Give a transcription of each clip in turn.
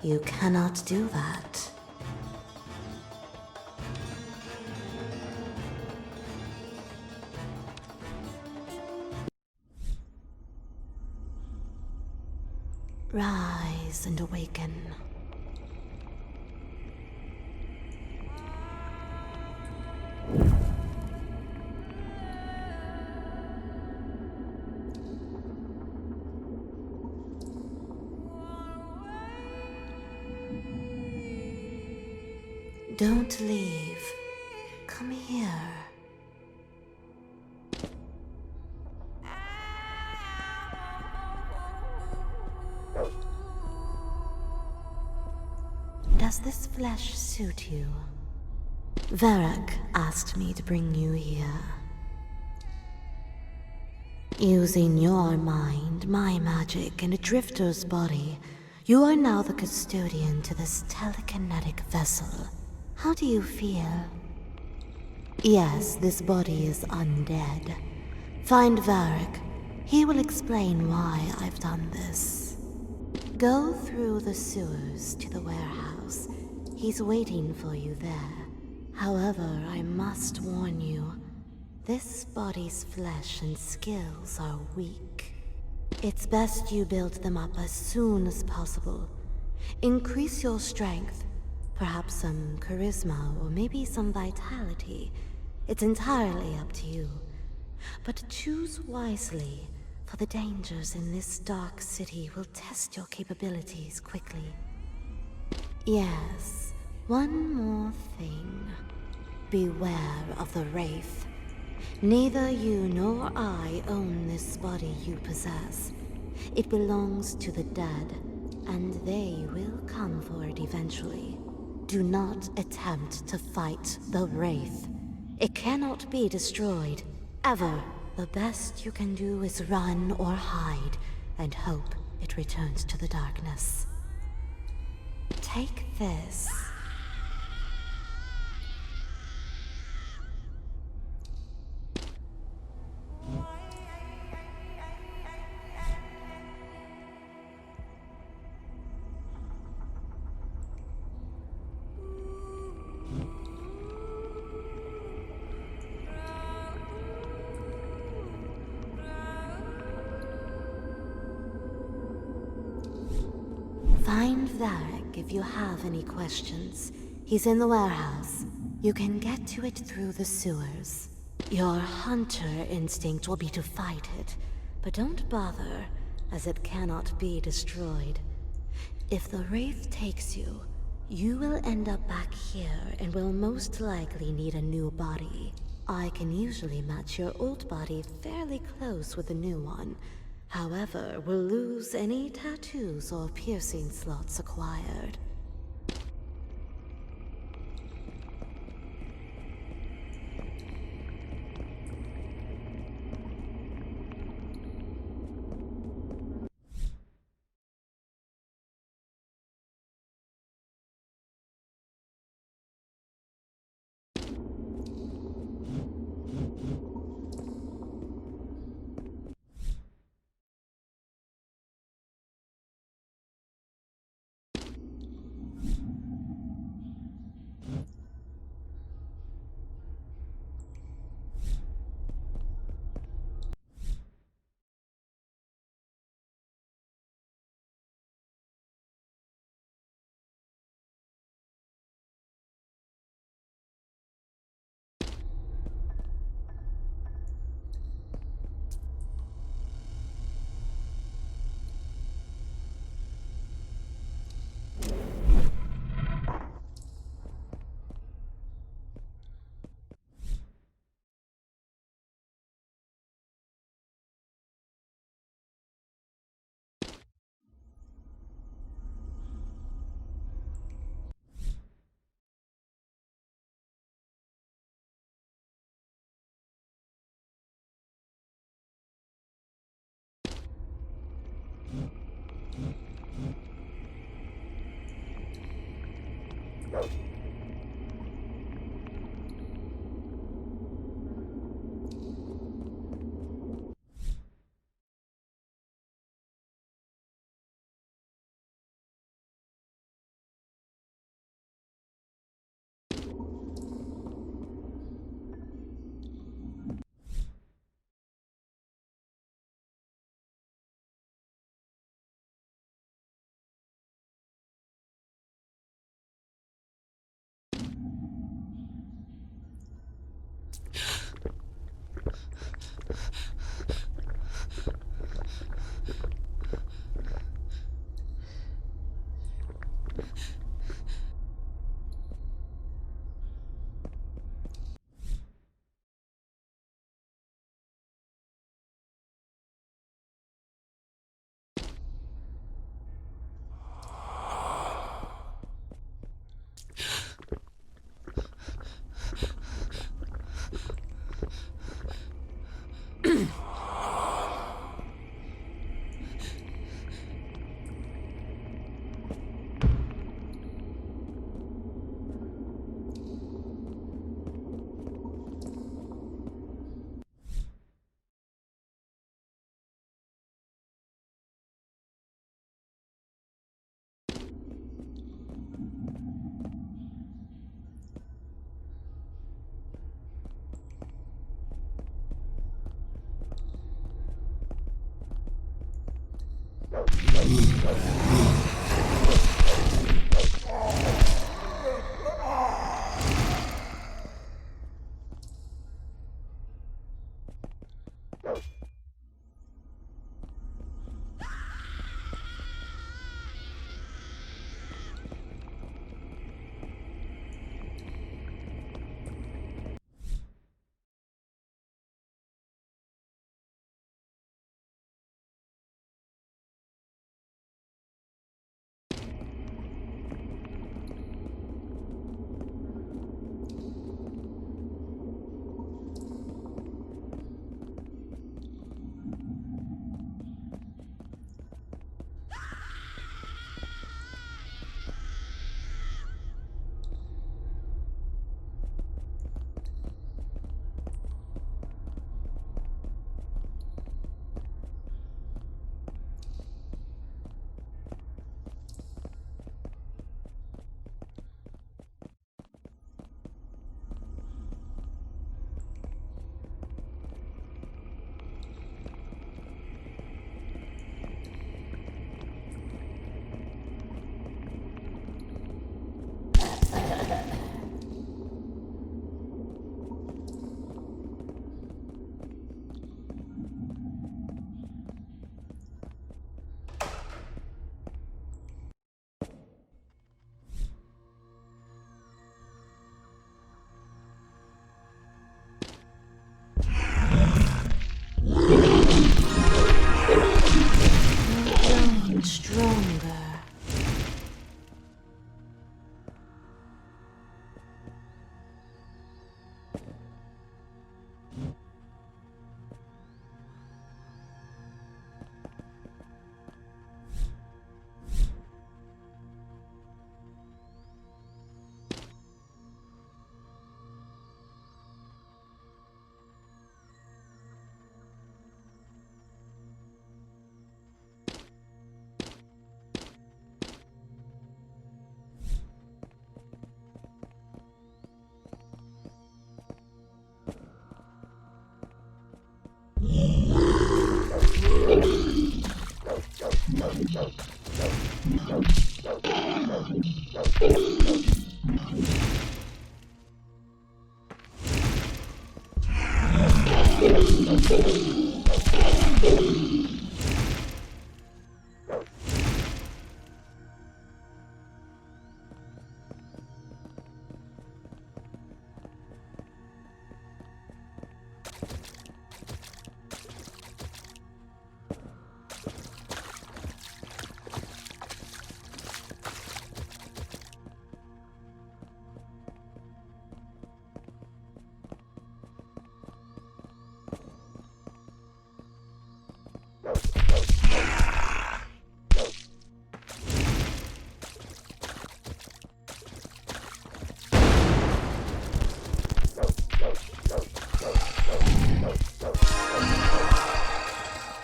You cannot do that. Rise and awaken. Don't leave. Come here. Does this flesh suit you? Varrock asked me to bring you here. Using your mind, my magic, and a drifter's body, you are now the custodian to this telekinetic vessel. How do you feel? Yes, this body is undead. Find Varrock. He will explain why I've done this. Go through the sewers to the warehouse. He's waiting for you there. However, I must warn you, this body's flesh and skills are weak. It's best you build them up as soon as possible. Increase your strength, perhaps some charisma or maybe some vitality. It's entirely up to you. But choose wisely, for the dangers in this dark city will test your capabilities quickly. Yes, one more thing. Beware of the Wraith. Neither you nor I own this body you possess. It belongs to the dead, and they will come for it eventually. Do not attempt to fight the Wraith. It cannot be destroyed, ever. The best you can do is run or hide, and hope it returns to the darkness. Take this. Find Varrock if you have any questions. He's in the warehouse. You can get to it through the sewers. Your hunter instinct will be to fight it, but don't bother, as it cannot be destroyed. If the Wraith takes you, you will end up back here and will most likely need a new body. I can usually match your old body fairly close with the new one. However, we'll lose any tattoos or piercing slots acquired.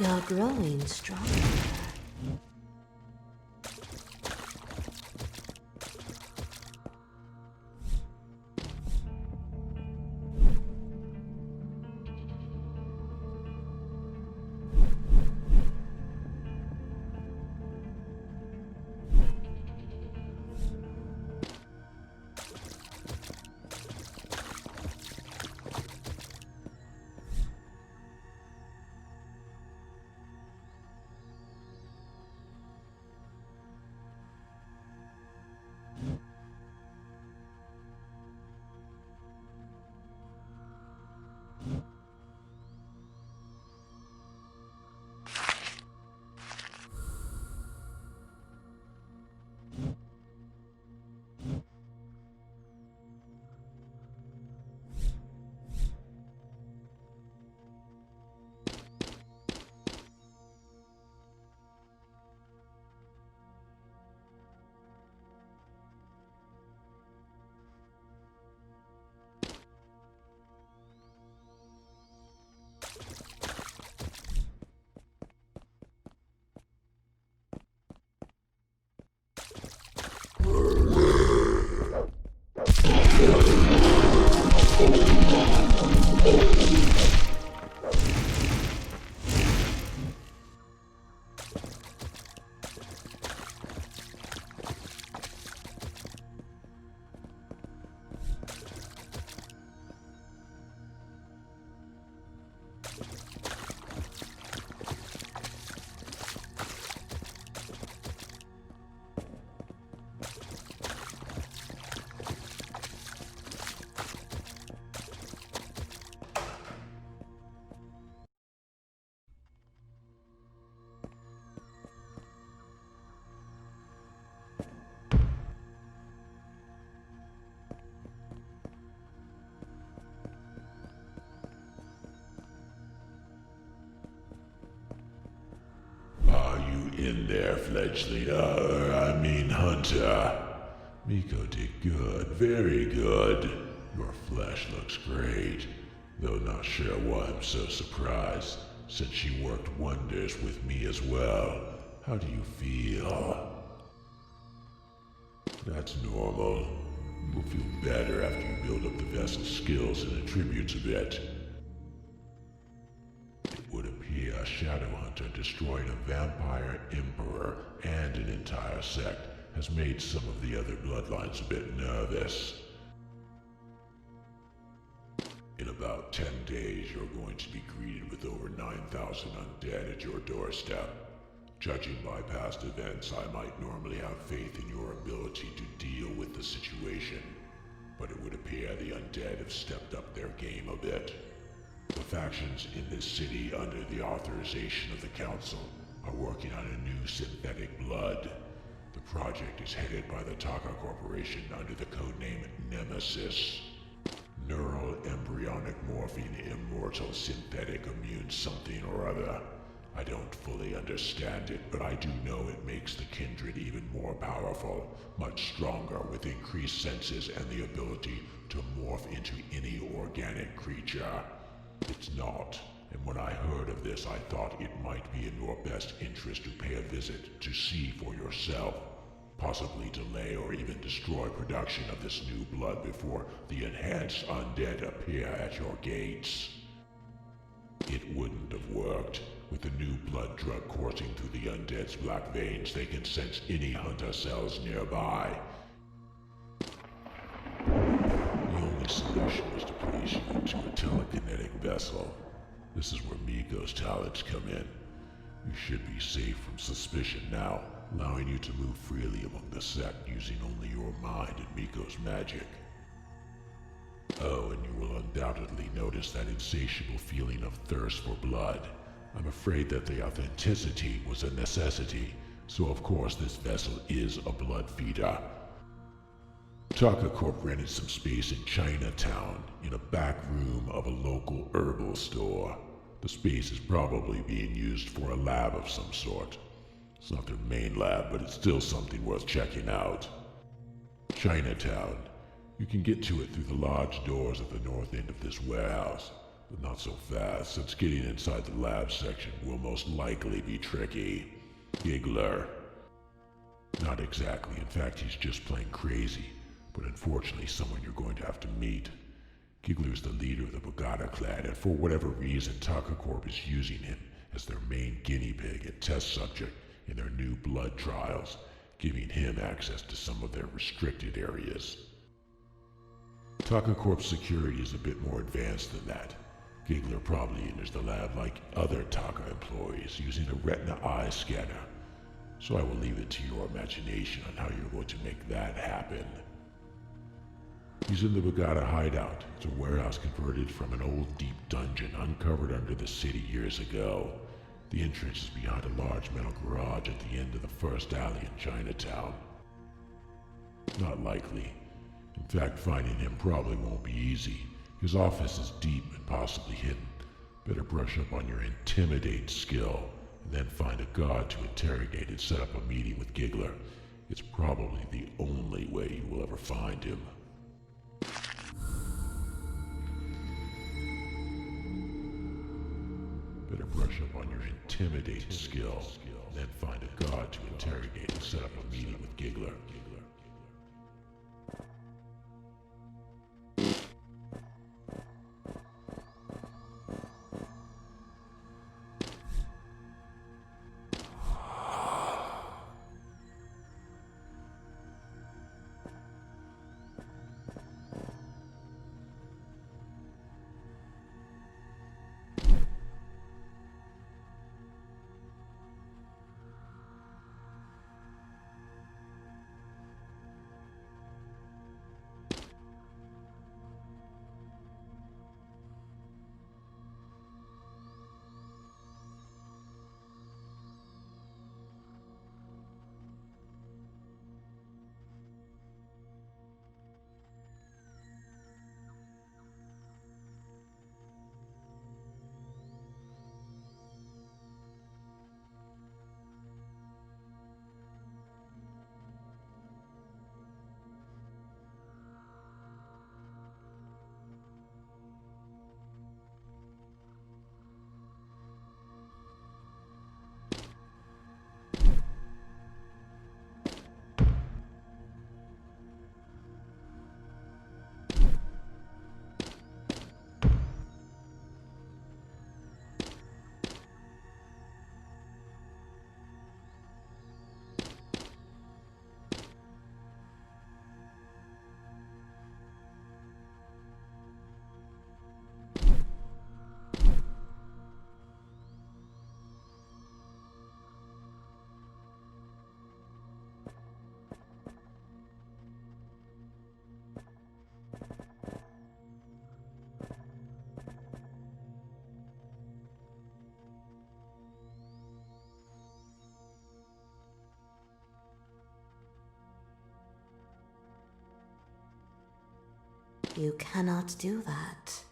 You're growing stronger. Are you in there, fledgling? Hunter. Miko did good, very good. Your flesh looks great, though not sure why I'm so surprised, since she worked wonders with me as well. How do you feel? That's normal. You'll feel better after you build up the vessel's skills and attributes a bit. It would appear a shadow hunter destroying a vampire emperor and an entire sect has made some of the other bloodlines a bit nervous. In about 10 days, you're going to be greeted with over 9,000 undead at your doorstep. Judging by past events, I might normally have faith in your ability to deal with the situation, but it would appear the undead have stepped up their game a bit. The factions in this city, under the authorization of the Council, are working on a new synthetic blood. The project is headed by the Taka Corporation under the codename Nemesis. Neural embryonic morphine immortal synthetic immune something or other. I don't fully understand it, but I do know it makes the kindred even more powerful, much stronger with increased senses and the ability to morph into any organic creature. It's not, and when I heard of this I thought it might be in your best interest to pay a visit to see for yourself. Possibly delay or even destroy production of this new blood before the enhanced undead appear at your gates. It wouldn't have worked. With the new blood drug coursing through the undead's black veins, they can sense any hunter cells nearby. The only solution was to place you into a telekinetic vessel. This is where Miko's talents come in. You should be safe from suspicion now, allowing you to move freely among the sect using only your mind and Miko's magic. Oh, and you will undoubtedly notice that insatiable feeling of thirst for blood. I'm afraid that the authenticity was a necessity, so of course this vessel is a blood feeder. Taka Corp rented some space in Chinatown, in a back room of a local herbal store. The space is probably being used for a lab of some sort. It's not their main lab, but it's still something worth checking out. Chinatown. You can get to it through the large doors at the north end of this warehouse, but not so fast, since getting inside the lab section will most likely be tricky. Giggler. Not exactly, in fact he's just plain crazy, but unfortunately someone you're going to have to meet. Giggler is the leader of the Bogata clan, and for whatever reason Taka Corp is using him as their main guinea pig and test subject in their new blood trials, giving him access to some of their restricted areas. Taka Corp's security is a bit more advanced than that. Giggler probably enters the lab like other Taka employees, using a retina eye scanner. So I will leave it to your imagination on how you're going to make that happen. He's in the Bogata hideout. It's a warehouse converted from an old deep dungeon uncovered under the city years ago. The entrance is behind a large metal garage at the end of the first alley in Chinatown. Not likely. In fact, finding him probably won't be easy. His office is deep and possibly hidden. Better brush up on your intimidate skill, and then find a guard to interrogate and set up a meeting with Giggler. It's probably the only way you will ever find him. Better brush up on your intimidate skill, and then find a guard to interrogate and set up a meeting with Giggler. You cannot do that.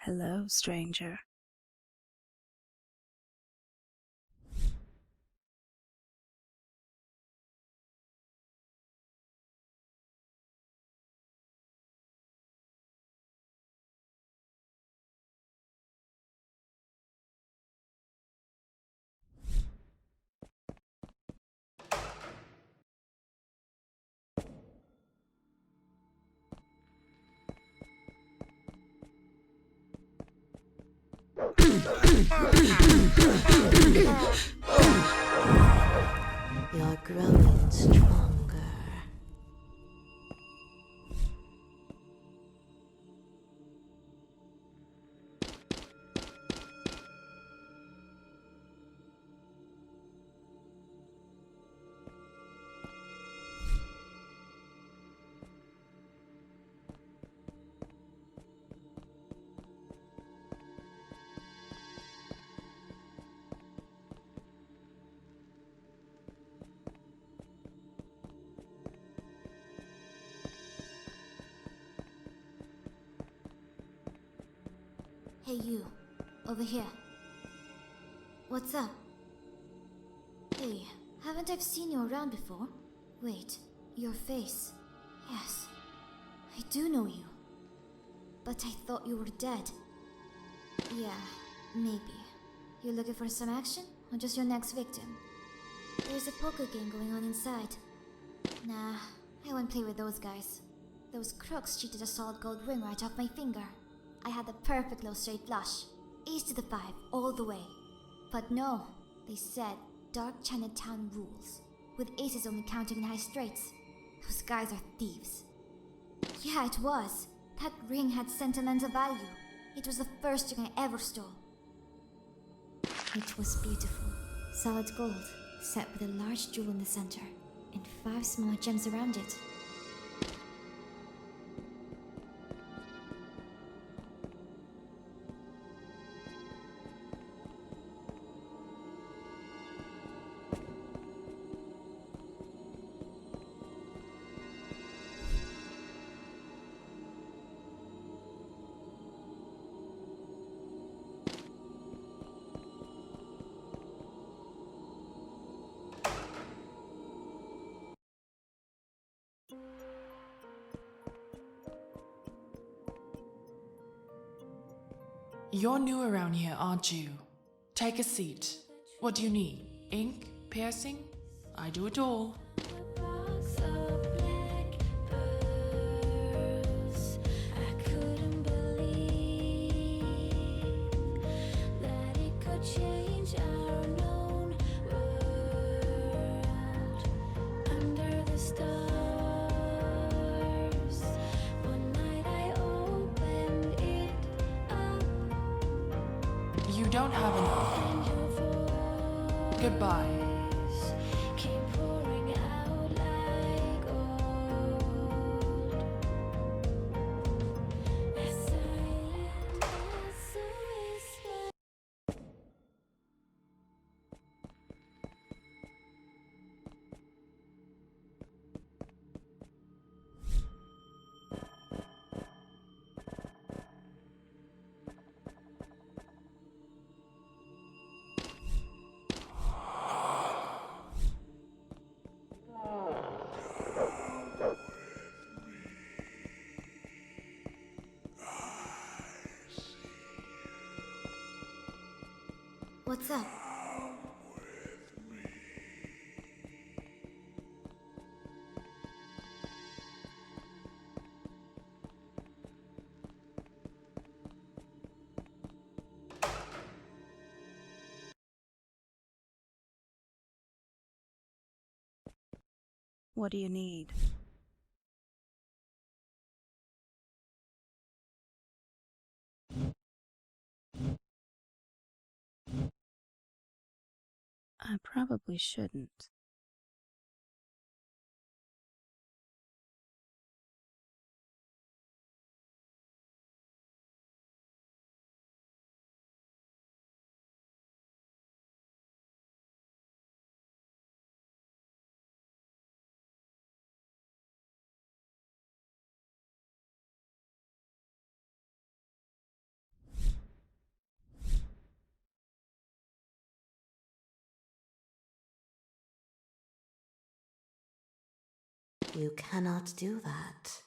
Hello, stranger. You're growing stronger. Hey you, over here. What's up? Hey, haven't I seen you around before? Wait, your face. Yes, I do know you. But I thought you were dead. Yeah, maybe. You looking for some action, or just your next victim? There's a poker game going on inside. Nah, I won't play with those guys. Those crooks cheated a solid gold ring right off my finger. I had the perfect low straight flush. Ace to the 5, all the way. But no, they said Dark Chinatown rules, with aces only counting in high straights. Those guys are thieves. Yeah, it was. That ring had sentimental value. It was the first ring I ever stole. It was beautiful. Solid gold, set with a large jewel in the center, and 5 small gems around it. You're new around here, aren't you? Take a seat. What do you need? ink, piercing, I do it all. Box of black pearls. I couldn't believe that it could change our known world. Under the stars, one night I opened it up, You don't have enough. and your Goodbye. voice came pouring out like gold. As silent as a whisper. What's up? What do you need? I probably shouldn't. You cannot do that.